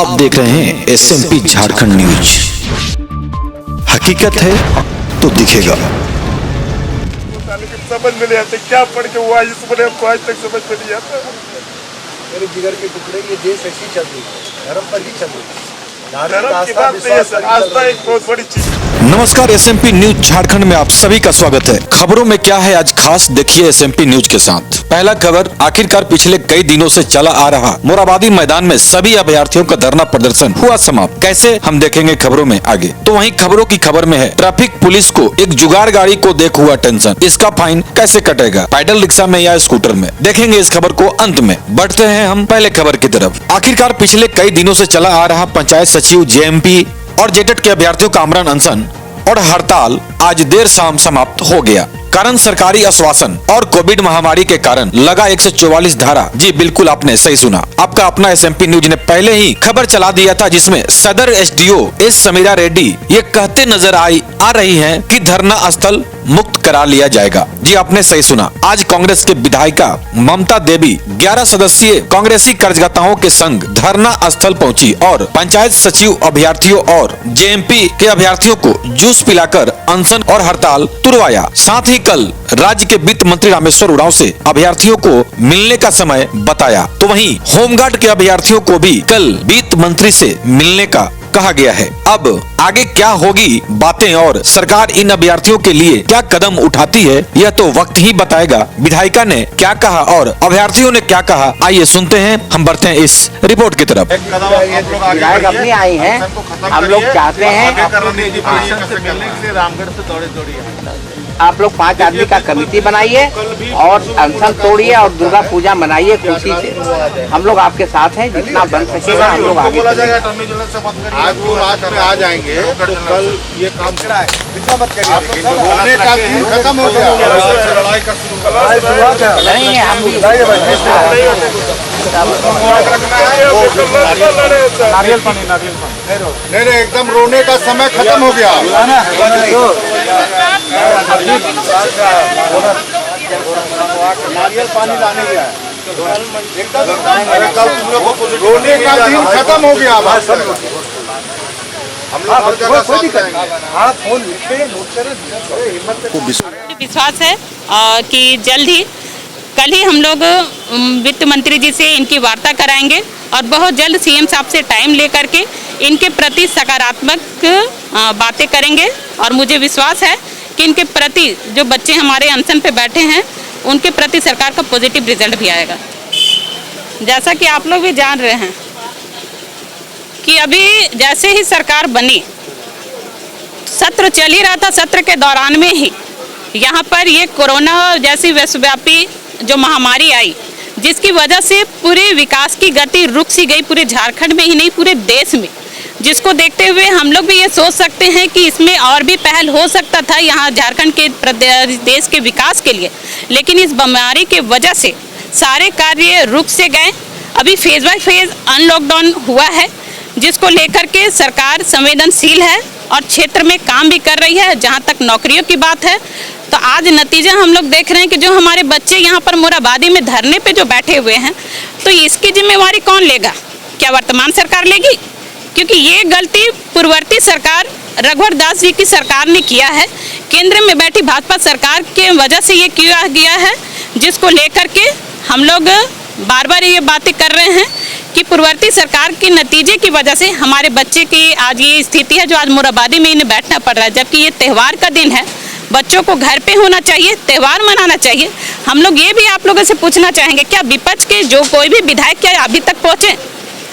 आप देख रहे हैं एसएमपी झारखंड न्यूज। हकीकत है तो दिखेगा। समझ में नहीं आते क्या पढ़ के हुआ इसमें, हमको आज तक समझ में नहीं आता। मेरे जिगर के टुकड़े, ये देश ऐसी चल रही है, धर्म पर ही चल रही है। धर्म की बात नहीं है सर, आस्था एक बहुत बड़ी चीज। नमस्कार, एसएमपी न्यूज झारखंड में आप सभी का स्वागत है। खबरों में क्या है आज खास, देखिए एसएमपी न्यूज के साथ। पहला खबर, आखिरकार पिछले कई दिनों से चला आ रहा मोराबादी मैदान में सभी अभ्यर्थियों का धरना प्रदर्शन हुआ समाप्त। कैसे, हम देखेंगे खबरों में आगे। तो वहीं खबरों की खबर में है, ट्रैफिक पुलिस को एक जुगाड़ गाड़ी को देख हुआ टेंशन, इसका फाइन कैसे कटेगा, पैडल रिक्शा में या स्कूटर में, देखेंगे इस खबर को अंत में। बढ़ते हैं हम पहले खबर की तरफ। आखिरकार पिछले कई दिनों से चला आ रहा पंचायत सचिव, जेएमपी और जेटेट के अभ्यर्थियों का आमरण अनशन और हड़ताल आज देर शाम समाप्त हो गया। कारण सरकारी आश्वासन और कोविड महामारी के कारण लगा 144 धारा। जी बिल्कुल, आपने सही सुना। आपका अपना एसएमपी न्यूज ने पहले ही खबर चला दिया था, जिसमें सदर एसडीओ एस समीरा रेड्डी ये कहते नजर आ रही हैं कि धरना स्थल मुक्त करा लिया जाएगा। जी आपने सही सुना। आज कांग्रेस के विधायिका ममता देवी 11 सदस्यीय कांग्रेसी कार्यकर्ताओं के संग धरना स्थल पहुंची और पंचायत सचिव अभ्यर्थियों और जेएमपी के अभ्यर्थियों को जूस पिलाकर अनशन और हड़ताल तुड़वाया। साथ ही कल राज्य के वित्त मंत्री रामेश्वर उरांव से अभ्यर्थियों को मिलने का समय बताया। तो वहीं होमगार्ड के अभ्यर्थियों को भी कल वित्त मंत्री से मिलने का कहा गया है। अब आगे क्या होगी बातें और सरकार इन अभ्यर्थियों के लिए क्या कदम उठाती है, यह तो वक्त ही बताएगा। विधायिका ने क्या कहा और अभ्यर्थियों ने क्या कहा, आइए सुनते हैं। हम बढ़ते हैं इस रिपोर्ट की तरफ। विधायक अपनी आई हैं, हम लोग चाहते हैं आप लोग 5 आदमी का कमेटी बनाइए और अनशन तोड़िए और दुर्गा पूजा मनाइए खुशी से। हम लोग आपके साथ हैं, जितना बन सकेगा हम लोग आगे आज वो रात में आ जाएंगे तो कल ये काम खत्म हो गया। नहीं हम भी नारियल पानी नहीं, एकदम रोने का समय खत्म हो गया। नारियल पानी लाने गया एकदम रोने का दिन खत्म हो गया। विश्वास है कि जल्द ही कल ही हम लोग वित्त मंत्री जी से इनकी वार्ता कराएंगे और बहुत जल्द सीएम साहब से टाइम लेकर के इनके प्रति सकारात्मक बातें करेंगे। और मुझे विश्वास है कि इनके प्रति जो बच्चे हमारे अनशन पे बैठे हैं उनके प्रति सरकार का पॉजिटिव रिजल्ट भी आएगा। जैसा कि आप लोग भी जान रहे हैं कि अभी जैसे ही सरकार बनी, सत्र चल ही रहा था, सत्र के दौरान में ही यहाँ पर ये कोरोना जैसी विश्वव्यापी जो महामारी आई, जिसकी वजह से पूरे विकास की गति रुक सी गई, पूरे झारखंड में ही नहीं पूरे देश में। जिसको देखते हुए हम लोग भी ये सोच सकते हैं कि इसमें और भी पहल हो सकता था यहाँ झारखंड के देश के विकास के लिए, लेकिन इस बीमारी के वजह से सारे कार्य रुक से गए। अभी फेज बाय फेज अनलॉकडाउन हुआ है, जिसको लेकर के सरकार संवेदनशील है और क्षेत्र में काम भी कर रही है। जहाँ तक नौकरियों की बात है, तो आज नतीजा हम लोग देख रहे हैं कि जो हमारे बच्चे यहाँ पर मोराबादी में धरने पे जो बैठे हुए हैं, तो इसकी जिम्मेवारी कौन लेगा? क्या वर्तमान सरकार लेगी? क्योंकि ये गलती पूर्ववर्ती सरकार रघुवर दास जी की सरकार ने किया है। केंद्र में बैठी भाजपा सरकार के वजह से ये किया गया है, जिसको लेकर के हम लोग बार बार ये बातें कर रहे हैं कि पूर्ववर्ती सरकार के नतीजे की वजह से हमारे बच्चे की आज ये स्थिति है, जो आज मोराबादी में इन्हें बैठना पड़ रहा है। जबकि ये त्यौहार का दिन है, बच्चों को घर पे होना चाहिए, त्यौहार मनाना चाहिए। हम लोग ये भी आप लोगों से पूछना चाहेंगे, क्या विपक्ष के जो कोई भी विधायक क्या अभी तक पहुँचे?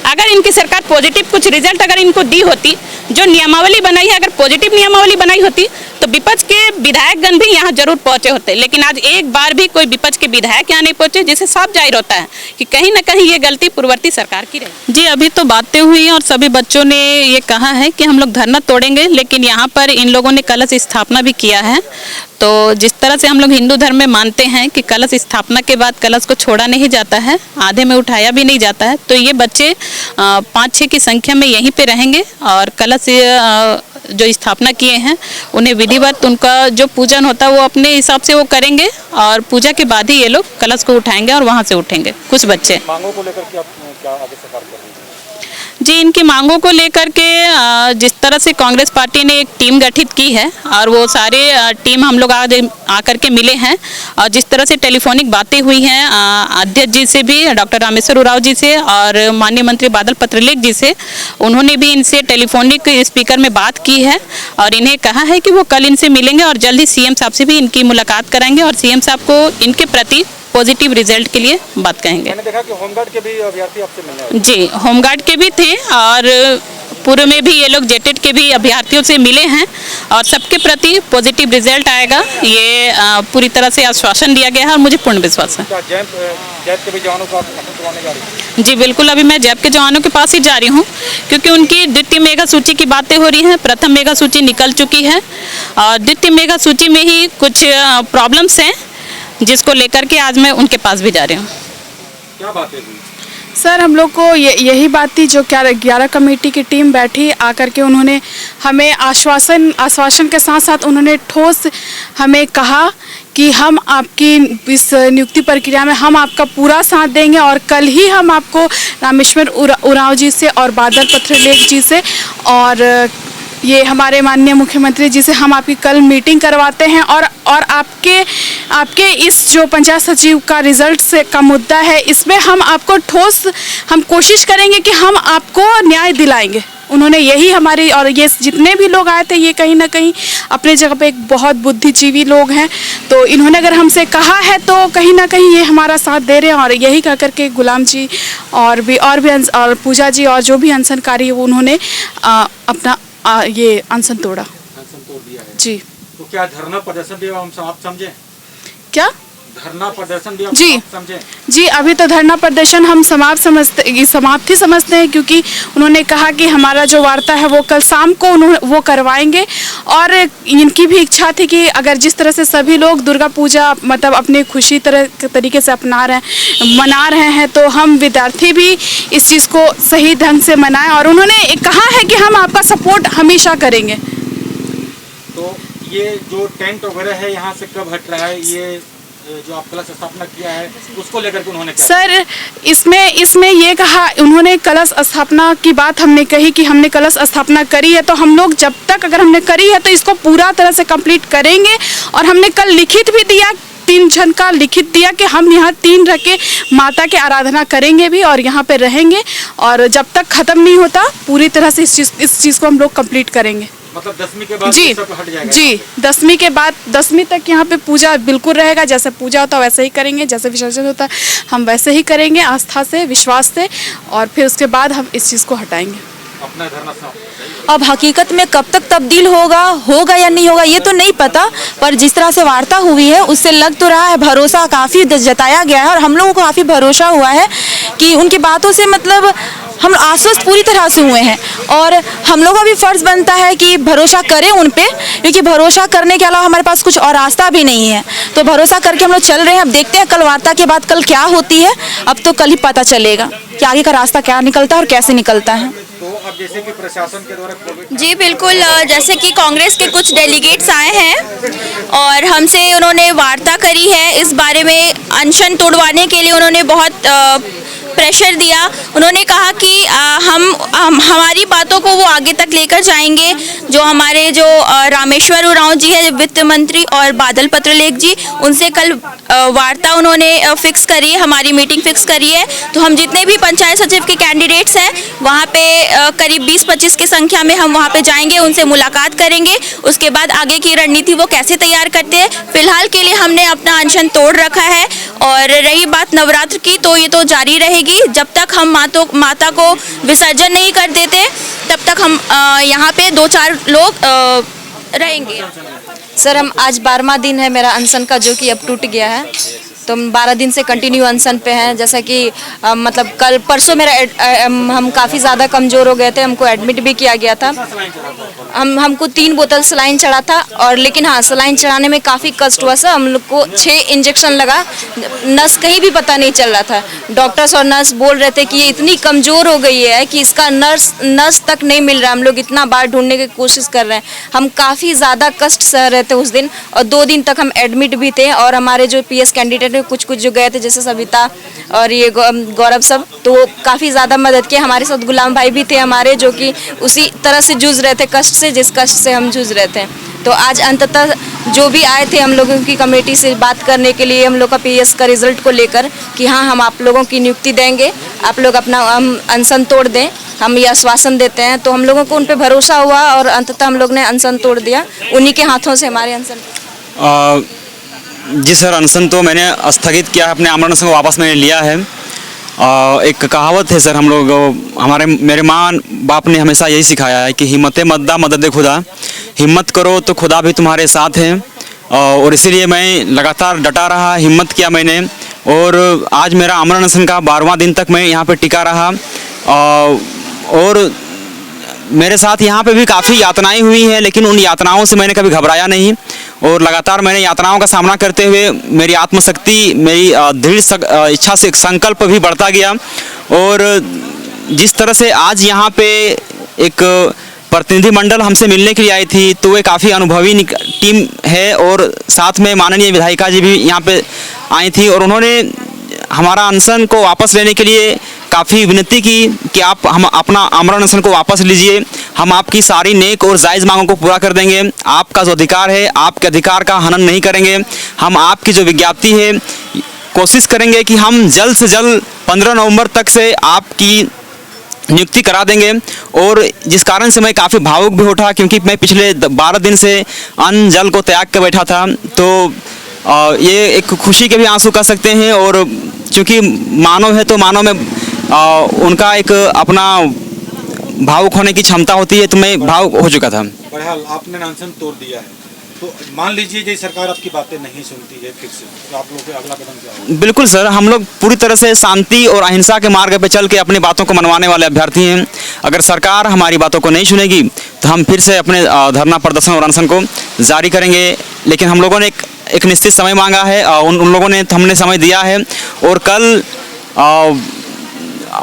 अगर इनकी सरकार पॉजिटिव कुछ रिजल्ट अगर इनको दी होती, जो नियमावली बनाई है, अगर पॉजिटिव नियमावली बनाई होती, तो विपक्ष के विधायकगण भी यहाँ जरूर पहुंचे होते। लेकिन आज एक बार भी कोई विपक्ष के विधायक यहाँ नहीं पहुंचे, जिससे साफ जाहिर होता है कि कहीं ना कहीं ये गलती पूर्ववर्ती सरकार की रही। जी अभी तो बातें हुई हैं और सभी बच्चों ने ये कहा है कि हम लोग धरना तोड़ेंगे, लेकिन यहाँ पर इन लोगों ने कलश स्थापना भी किया है। तो जिस तरह से हम लोग हिंदू धर्म में मानते हैं कि कलश स्थापना के बाद कलश को छोड़ा नहीं जाता है, आधे में उठाया भी नहीं जाता है, तो ये बच्चे 5-6 की संख्या में यहीं पे रहेंगे और कलश जो स्थापना किए हैं उन्हें विधिवत उनका जो पूजन होता है वो अपने हिसाब से वो करेंगे और पूजा के बाद ही ये लोग कलश को उठाएंगे और वहाँ से उठेंगे। कुछ बच्चे मांगों को लेकर क्या क्या आगे सरकार कर रही है? जी, इनकी मांगों को लेकर के जिस तरह से कांग्रेस पार्टी ने एक टीम गठित की है और वो सारे टीम हम लोग आज आकर के मिले हैं और जिस तरह से टेलीफोनिक बातें हुई हैं अध्यक्ष जी से भी, डॉक्टर रामेश्वर उरांव जी से और माननीय मंत्री बादल पत्रलेख जी से, उन्होंने भी इनसे टेलीफोनिक स्पीकर में बात की है और इन्हें कहा है कि वो कल इनसे मिलेंगे और जल्द ही सीएम साहब से भी इनकी मुलाकात कराएंगे और सीएम साहब को इनके प्रति पॉजिटिव रिजल्ट के लिए बात कहेंगे। मैंने देखा कि होमगार्ड के भी अभ्यर्थी आपसे मिलने आए। जी, होमगार्ड के भी थे और पूर्व में भी ये लोग जेटेड के भी अभ्यर्थियों से मिले हैं और सबके प्रति पॉजिटिव रिजल्ट आएगा, ये पूरी तरह से आश्वासन दिया गया है और मुझे पूर्ण विश्वास है। क्या जैप के भी जवानों को आप करवाने जा रही हैं? जी बिल्कुल, अभी मैं जैप के जवानों के पास ही जा रही हूँ क्योंकि उनकी द्वितीय मेगा सूची की बातें हो रही हैं। प्रथम मेगा सूची निकल चुकी है और द्वितीय मेगा सूची में ही कुछ प्रॉब्लम्स हैं जिसको लेकर के आज मैं उनके पास भी जा रही हूँ। क्या बातें हुई? सर, हम लोग को यही बात थी जो 11 कमेटी की टीम बैठी आकर के उन्होंने हमें आश्वासन के साथ साथ उन्होंने ठोस हमें कहा कि हम आपकी इस नियुक्ति प्रक्रिया में हम आपका पूरा साथ देंगे और कल ही हम आपको रामेश्वर उरांव जी से और बादल पत्रलेख जी से और ये हमारे माननीय मुख्यमंत्री जी से हम आपकी कल मीटिंग करवाते हैं और आपके इस जो पंचायत सचिव का रिजल्ट से का मुद्दा है इसमें हम आपको हम कोशिश करेंगे कि हम आपको न्याय दिलाएंगे। उन्होंने यही हमारी और ये जितने भी लोग आए थे ये कहीं ना कहीं अपने जगह पे एक बहुत बुद्धिजीवी लोग हैं, तो इन्होंने अगर हमसे कहा है तो कहीं ना कहीं ये हमारा साथ दे रहे हैं और यही कह करके गुलाम जी और पूजा जी और जो भी अनशनकारी उन्होंने अपना ये अनशन तोड़ा। अनशन तोड़ दिया है जी। तो क्या धरना प्रदर्शन भी हम आप समझे? क्या धरना प्रदर्शन भी जी आप समझे? जी, अभी तो धरना प्रदर्शन हम समाप्त ही समझते हैं क्योंकि उन्होंने कहा कि हमारा जो वार्ता है वो कल शाम को वो करवाएंगे और इनकी भी इच्छा थी कि अगर जिस तरह से सभी लोग दुर्गा पूजा मतलब अपनी खुशी तरीके से मना रहे हैं तो हम विद्यार्थी भी इस चीज़ को सही ढंग से मनाएं और उन्होंने कहा है कि हम आपका सपोर्ट हमेशा करेंगे। तो ये जो टेंट वगैरह है यहाँ से कब हट रहा है? ये जो आप कलश स्थापना किया है उसको लेकर के उन्होंने क्या? सर, इसमें ये कहा उन्होंने कलश स्थापना की बात हमने कही कि हमने कलश स्थापना करी है तो हम लोग जब तक अगर हमने करी है तो इसको पूरा तरह से कंप्लीट करेंगे और हमने कल लिखित भी दिया 3 जन का लिखित दिया कि हम यहाँ 3 रह के माता की आराधना करेंगे भी और यहाँ पे रहेंगे और जब तक खत्म नहीं होता पूरी तरह से इस चीज़ को हम लोग कंप्लीट करेंगे। मतलब 10वीं के बाद जी सब हट जाएगा? जी, 10वीं के बाद 10वीं तक यहाँ पे पूजा बिल्कुल रहेगा, जैसे पूजा होता है वैसे ही करेंगे, जैसे विसर्जन होता है हम वैसे ही करेंगे आस्था से विश्वास से और फिर उसके बाद हम इस चीज़ को हटाएंगे। अपना धरना समाप्त। अब हकीकत में कब तक तब्दील होगा या नहीं होगा ये तो नहीं पता, पर जिस तरह से वार्ता हुई है उससे लग तो रहा है, भरोसा काफ़ी जताया गया है और हम लोगों को काफ़ी भरोसा हुआ है कि उनकी बातों से मतलब हम आश्वस्त पूरी तरह से हुए हैं और हम लोगों का भी फ़र्ज़ बनता है कि भरोसा करें उन पे, क्योंकि भरोसा करने के अलावा हमारे पास कुछ और रास्ता भी नहीं है। तो भरोसा करके हम लोग चल रहे हैं। अब देखते हैं कल वार्ता के बाद कल क्या होती है, अब तो कल ही पता चलेगा कि आगे का रास्ता क्या निकलता है और कैसे निकलता है। तो अब जैसे कि प्रशासन के द्वारा जी बिल्कुल, जैसे कि कांग्रेस के कुछ डेलीगेट्स आए हैं और हमसे उन्होंने वार्ता करी है इस बारे में, अनशन तोड़वाने के लिए उन्होंने बहुत प्रेशर दिया। उन्होंने कहा कि हम हमारी बातों को वो आगे तक लेकर जाएंगे। जो हमारे जो रामेश्वर उरांव जी है वित्त मंत्री और बादल पत्रलेख जी, उनसे कल वार्ता उन्होंने फिक्स करी है, हमारी मीटिंग फिक्स करी है। तो हम जितने भी पंचायत सचिव के कैंडिडेट्स हैं वहाँ पे करीब 20-25 की संख्या में हम वहाँ पे जाएंगे, उनसे मुलाकात करेंगे। उसके बाद आगे की रणनीति वो कैसे तैयार करते हैं। फिलहाल के लिए हमने अपना अनशन तोड़ रखा है और रही बात नवरात्र की तो ये तो जारी रहेगी जब तक हम माता को विसर्जन नहीं कर देते तब तक हम यहाँ पे 2-4 लोग रहेंगे। सर, हम आज 12वां दिन है मेरा अनशन का, जो कि अब टूट गया है। तो हम 12 दिन से कंटिन्यू अनशन पे हैं। जैसा कि मतलब कल परसों हम काफ़ी ज़्यादा कमज़ोर हो गए थे, हमको एडमिट भी किया गया था। हमको 3 बोतल सलाइन चढ़ा था और लेकिन हाँ, सलाइन चढ़ाने में काफ़ी कष्ट हुआ सर। हम लोग को 6 इंजेक्शन लगा, नस कहीं भी पता नहीं चल रहा था। डॉक्टर्स और नर्स बोल रहे थे कि ये इतनी कमज़ोर हो गई है कि इसका नस तक नहीं मिल रहा। हम लोग इतना बार ढूंढने की कोशिश कर रहे हैं। हम काफ़ी ज़्यादा कष्ट सह रहे थे उस दिन और 2 दिन तक हम एडमिट भी थे और हमारे जो PS कैंडिडेट में कुछ कुछ जो गए थे, जैसे सविता और ये गौरव सब, तो वो काफ़ी ज़्यादा मदद किए। हमारे साथ गुलाम भाई भी थे हमारे, जो कि उसी तरह से जूझ रहे थे, कष्ट से, जिस कष्ट से हम जूझ रहे थे। तो आज अंततः जो भी आए थे हम लोगों की कमेटी से बात करने के लिए, हम लोग का पीएस का रिजल्ट को लेकर, कि हाँ हम आप लोगों की नियुक्ति देंगे, आप लोग अपना अनशन तोड़ दें, हम ये आश्वासन देते हैं। तो हम लोगों को उन पे भरोसा हुआ और अंततः हम लोग ने अनशन तोड़ दिया। उन्हीं के हाथों से हमारे अनशन जी सर, अनशन तो मैंने स्थगित किया है, अपने आमरण अनशन को वापस मैंने लिया है। एक कहावत है सर, हम लोग मेरे माँ बाप ने हमेशा यही सिखाया है कि हिम्मत मद्दा मदद खुदा, हिम्मत करो तो खुदा भी तुम्हारे साथ है। और इसीलिए मैं लगातार डटा रहा, हिम्मत किया मैंने, और आज मेरा आमरण अनशन का 12वां दिन तक मैं यहाँ पे टिका रहा। और मेरे साथ यहाँ पे भी काफ़ी यातनाएं हुई हैं, लेकिन उन यातनाओं से मैंने कभी घबराया नहीं, और लगातार मैंने यातनाओं का सामना करते हुए मेरी आत्मशक्ति, मेरी दृढ़ इच्छा से संकल्प भी बढ़ता गया। और जिस तरह से आज यहाँ पे एक प्रतिनिधिमंडल हमसे मिलने के लिए आई थी, तो वे काफ़ी अनुभवी टीम है, और साथ में माननीय विधायिका जी भी यहाँ पे आई थी, और उन्होंने हमारा अनशन को वापस लेने के लिए काफ़ी विनती की कि आप हम अपना आमरण अनशन को वापस लीजिए, हम आपकी सारी नेक और जायज़ मांगों को पूरा कर देंगे। आपका जो अधिकार है, आपके अधिकार का हनन नहीं करेंगे। हम आपकी जो विज्ञप्ति है, कोशिश करेंगे कि हम जल्द से जल्द 15 नवंबर तक से आपकी नियुक्ति करा देंगे। और जिस कारण से मैं काफ़ी भावुक भी उठा, क्योंकि मैं पिछले 12 दिन से अन्न जल को त्याग कर बैठा था। तो ये एक खुशी के भी आंसू कह सकते हैं, और क्योंकि मानव है तो मानव में उनका एक अपना भावुक होने की क्षमता होती है, तो मैं भावुक हो चुका था। बहरहाल आपने अनशन तोड़ दिया है, तो मान लीजिए कि सरकार आपकी बातें नहीं सुनती है फिर से, तो आप लोगों का अगला कदम क्या होगा? बिल्कुल सर, हम लोग पूरी तरह से शांति और अहिंसा के मार्ग पे चल के अपनी बातों को मनवाने वाले अभ्यर्थी हैं। अगर सरकार हमारी बातों को नहीं सुनेगी तो हम फिर से अपने धरना प्रदर्शन और अनशन को जारी करेंगे। लेकिन हम लोगों ने एक निश्चित समय मांगा है, उन लोगों ने हमने समय दिया है, और कल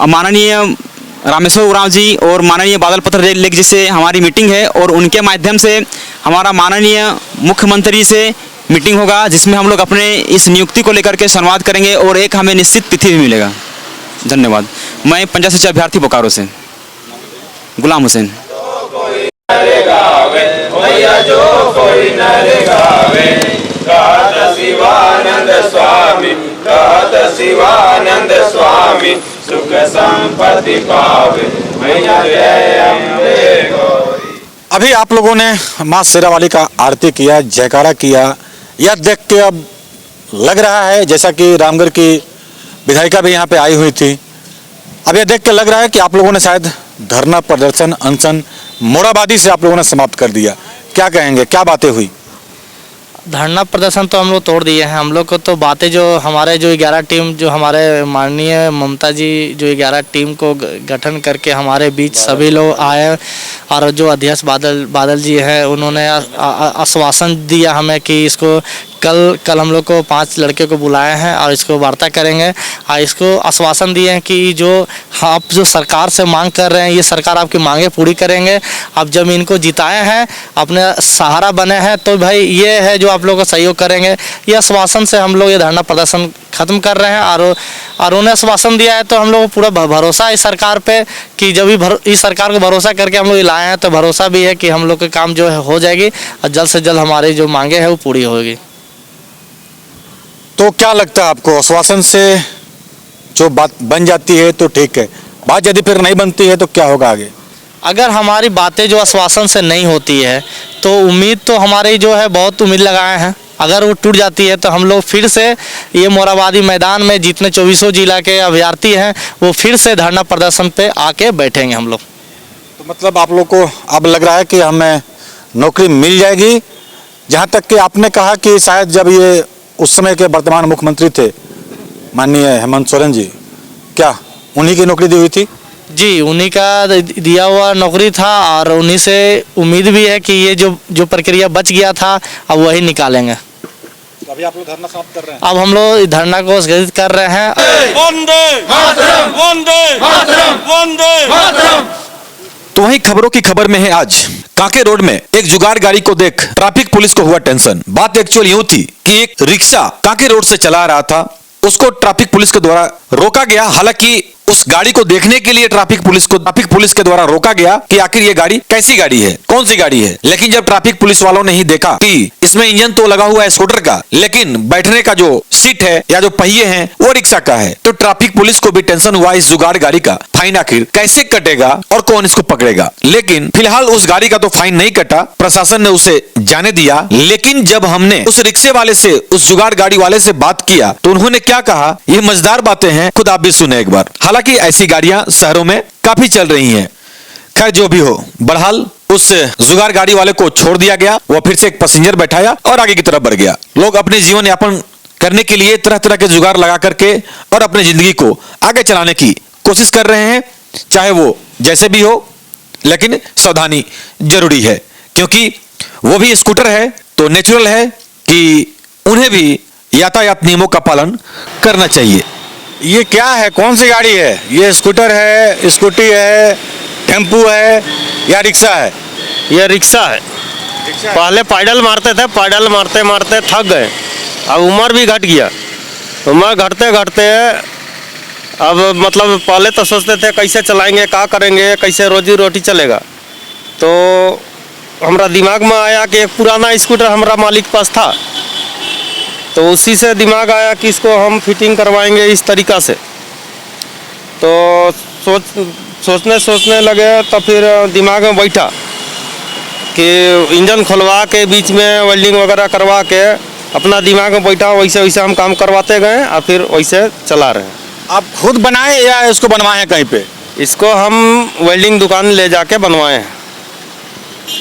माननीय रामेश्वर उरांव जी और माननीय बादल पत्रलेख जी से हमारी मीटिंग है, और उनके माध्यम से हमारा माननीय मुख्यमंत्री से मीटिंग होगा, जिसमें हम लोग अपने इस नियुक्ति को लेकर के संवाद करेंगे, और एक हमें निश्चित तिथि भी मिलेगा। धन्यवाद। मैं पंचायत सचिव अभ्यर्थी बोकारो से गुलाम हुसैन। शिवानंद स्वामी सुख संपत्ति पावे। अभी आप लोगों ने माँ शेरावाली का आरती किया, जयकारा किया, यह देख के अब लग रहा है, जैसा कि रामगढ़ की विधायिका भी यहाँ पे आई हुई थी, अब यह देख के लग रहा है कि आप लोगों ने शायद धरना प्रदर्शन अनशन मोड़ाबादी से आप लोगों ने समाप्त कर दिया। क्या कहेंगे, क्या बातें हुई? धरना प्रदर्शन तो हम लोग तोड़ दिए हैं। हम लोग को तो बातें जो हमारे जो 11 टीम, जो हमारे माननीय ममता जी जो 11 टीम को गठन करके हमारे बीच सभी लोग आए, और जो अध्यक्ष बादल जी हैं, उन्होंने आश्वासन दिया हमें कि इसको कल हम लोग को 5 लड़के को बुलाए हैं और इसको वार्ता करेंगे, और इसको आश्वासन दिए हैं कि जो आप जो सरकार से मांग कर रहे हैं, ये सरकार आपकी मांगे पूरी करेंगे। अब जब इनको जिताए हैं, अपने सहारा बने हैं, तो भाई ये है जो आप लोगों का सहयोग करेंगे। ये आश्वासन से हम लोग ये धरना प्रदर्शन खत्म कर रहे हैं, और उन्हें आश्वासन दिया है, तो हम लोग को पूरा भरोसा है इस सरकार पे कि जब भी इस सरकार को भरोसा करके हम लोग लाए हैं, तो भरोसा भी है कि हम लोग के काम जो है हो जाएगी, और जल्द से जल्द हमारी जो मांगे हैं वो पूरी होगी। तो क्या लगता है आपको, आश्वासन से जो बात बन जाती है तो ठीक है, बात यदि फिर नहीं बनती है तो क्या होगा आगे? अगर हमारी बातें जो आश्वासन से नहीं होती है, तो उम्मीद तो हमारी जो है बहुत उम्मीद लगाए हैं, अगर वो टूट जाती है तो हम लोग फिर से ये मोराबादी मैदान में जितने 24 जिला के अभ्यर्थी हैं, वो फिर से धरना प्रदर्शन पे आके बैठेंगे हम लोग। तो मतलब आप लोग को अब लग रहा है कि हमें नौकरी मिल जाएगी, जहाँ तक कि आपने कहा कि शायद जब ये उस समय के वर्तमान मुख्यमंत्री थे माननीय हेमंत सोरेन जी, क्या उन्हीं की नौकरी दी हुई थी? जी, उन्हीं का दिया हुआ नौकरी था, और उन्हीं से उम्मीद भी है कि ये जो प्रक्रिया बच गया था अब वही निकालेंगे। तो अभी आप लोग धरना समाप्त कर रहे हैं? अब हम लोग धरना को स्थगित कर रहे हैं। वंदे मातरम, वंदे मातरम, वंदे मातरम। तो वहीं खबरों की खबर में है आज कांके रोड में एक जुगाड़ गाड़ी को देख ट्रैफिक पुलिस को हुआ टेंशन। बात एक्चुअल यूं थी कि एक रिक्शा कांके रोड से चला रहा था, उसको ट्रैफिक पुलिस के द्वारा रोका गया। हालांकि उस गाड़ी को देखने के लिए ट्रैफिक पुलिस के द्वारा रोका गया कि आखिर ये गाड़ी कैसी गाड़ी है, कौन सी गाड़ी है। लेकिन जब ट्रैफिक पुलिस वालों ने ही देखा कि इसमें इंजन तो लगा हुआ है स्कूटर का, लेकिन बैठने का जो सीट है या जो पहिए हैं वो रिक्शा का है, तो ट्रैफिक पुलिस को भी टेंशन हुआ इस जुगाड़ गाड़ी का फाइन आखिर कैसे कटेगा और कौन इसको पकड़ेगा। लेकिन फिलहाल उस गाड़ी का तो फाइन नहीं कटा, प्रशासन ने उसे जाने दिया। लेकिन जब हमने उस रिक्शे वाले से, उस जुगाड़ गाड़ी वाले से बात किया तो उन्होंने क्या कहा, ये मजेदार बातें हैं, खुद आप भी सुने एक बार। हालांकि ऐसी गाड़ियां शहरों में काफी चल रही हैं। खैर जो भी हो, बहरहाल उस जुगाड़ गाड़ी वाले को छोड़ दिया गया, वो फिर से एक पैसेंजर बैठाया और आगे की तरफ बढ़ गया। लोग अपने जीवन यापन करने के लिए तरह तरह के जुगाड़ लगा करके और अपनी जिंदगी को आगे चलाने की कोशिश कर रहे हैं, चाहे वो जैसे भी हो, लेकिन सावधानी जरूरी है, क्योंकि वो भी स्कूटर है तो नेचुरल है कि उन्हें भी यातायात नियमों का पालन करना चाहिए। ये क्या है, कौन सी गाड़ी है? ये स्कूटर है, स्कूटी है, टेम्पू है या रिक्शा है? ये रिक्शा है। पहले पैडल मारते थे, पैडल मारते मारते थक गए, अब उम्र भी घट गया। उम्र घटते घटते अब मतलब पहले तो सोचते थे कैसे चलाएंगे, क्या करेंगे, कैसे रोजी रोटी चलेगा। तो हमारा दिमाग में आया कि एक पुराना स्कूटर हमारा मालिक पास था, तो उसी से दिमाग आया कि इसको हम फिटिंग करवाएंगे इस तरीक़ा से। तो सोचने लगे, तो फिर दिमाग में बैठा कि इंजन खुलवा के बीच में वेल्डिंग वगैरह करवा के अपना दिमाग में बैठा, वैसे वैसे हम काम करवाते गए और फिर वैसे चला रहे हैं। आप खुद बनाए या इसको बनवाए हैं कहीं पे? इसको हम वेल्डिंग दुकान ले जाके बनवाए हैं।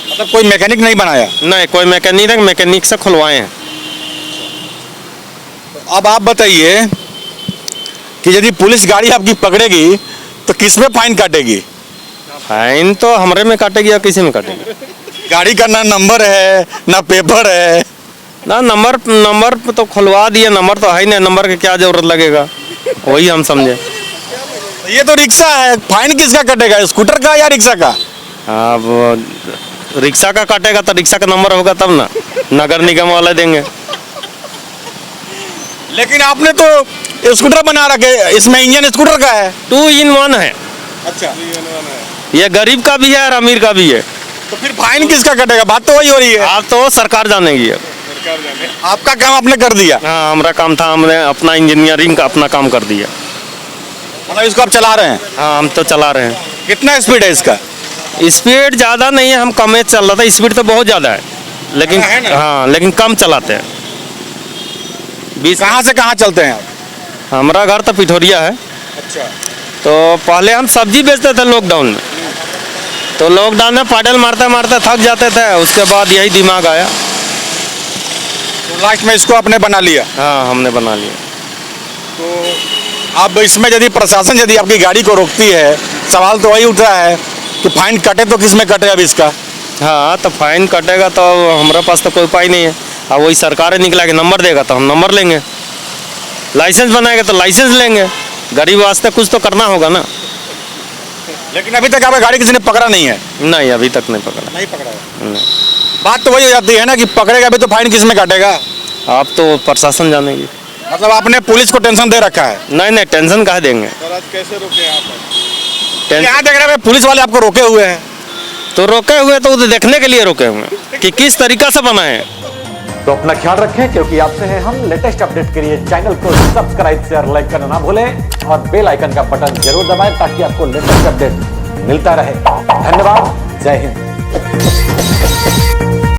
मतलब कोई मैकेनिक नहीं बनाया? नहीं, कोई मैकेनिक से खुलवाए हैं। अब आप बताइए कि यदि पुलिस गाड़ी आपकी पकड़ेगी तो किस में फाइन काटेगी? फाइन तो हमारे में काटेगी या किसी में काटेगी? गाड़ी का ना नंबर है ना पेपर है। ना नंबर तो खुलवा दिए, नंबर तो है नहीं, नंबर की क्या जरूरत लगेगा, वही हम समझे। ये तो रिक्शा है, फाइन किसका कटेगा, स्कूटर का या रिक्शा का? अब रिक्शा का काटेगा तो रिक्शा का नंबर होगा तब ना, नगर निगम वाले देंगे। लेकिन आपने तो स्कूटर बना रखे, इसमें इंजन स्कूटर का है। 2 in 1 है। अच्छा, ये गरीब का भी है और अमीर का भी है। तो फिर फाइन किसका कटेगा? बात तो वही हो रही है। आप तो सरकार जानेगी। आपका काम आपने कर दिया? हाँ, हमारा काम था, हमने अपना इंजीनियरिंग का अपना काम कर दिया। मतलब इसको आप चला रहे हैं? हाँ, हम तो चला रहे हैं। कितना स्पीड है इसका? स्पीड ज़्यादा नहीं है, हम कम चल रहा था। स्पीड तो बहुत ज़्यादा है, लेकिन हाँ, लेकिन कम चलाते हैं। कहाँ से कहाँ चलते हैं आप? हमारा घर तो पिठोरिया है। अच्छा। तो पहले हम सब्जी बेचते थे लॉकडाउन में, तो लॉकडाउन में पैडल मारते मारते थक जाते थे, उसके बाद यही दिमाग आया, तो लास्ट में इसको आपने बना लिया? हाँ, हमने बना लिया। तो अब इसमें यदि प्रशासन यदि आपकी गाड़ी को रोकती है, सवाल तो वही उठ रहा है कि फाइन कटे तो किस में कटे अब इसका? हाँ, तो फाइन कटेगा तो हमारे पास तो कोई उपाय नहीं है। अब वही सरकार निकला कि नंबर देगा तो हम नंबर लेंगे, लाइसेंस बनाएगा तो लाइसेंस लेंगे। गरीब वास्ते कुछ तो करना होगा ना। लेकिन अभी तक आपका गाड़ी किसी ने पकड़ा नहीं है? नहीं, अभी तक नहीं पकड़ा। नहीं पकड़ा है। बात तो वही हो जाती है ना कि पकड़ेगा अभी तो फाइन किस में काटेगा? आप तो प्रशासन जानेगी। मतलब आपने पुलिस को टेंशन दे रखा है? नहीं, टेंशन कहाँ देंगे। कैसे रोके आप? यहाँ देख रहे हैं पुलिस वाले आपको रोके हुए हैं। तो रोके हुए तो देखने के लिए रोके हुए कि किस तरीका से बनाए। तो अपना ख्याल रखें, क्योंकि आपसे है हम लेटेस्ट अपडेट के लिए चैनल को सब्सक्राइब शेयर लाइक करना ना भूलें और बेल आइकन का बटन जरूर दबाएं ताकि आपको लेटेस्ट अपडेट मिलता रहे। धन्यवाद, जय हिंद।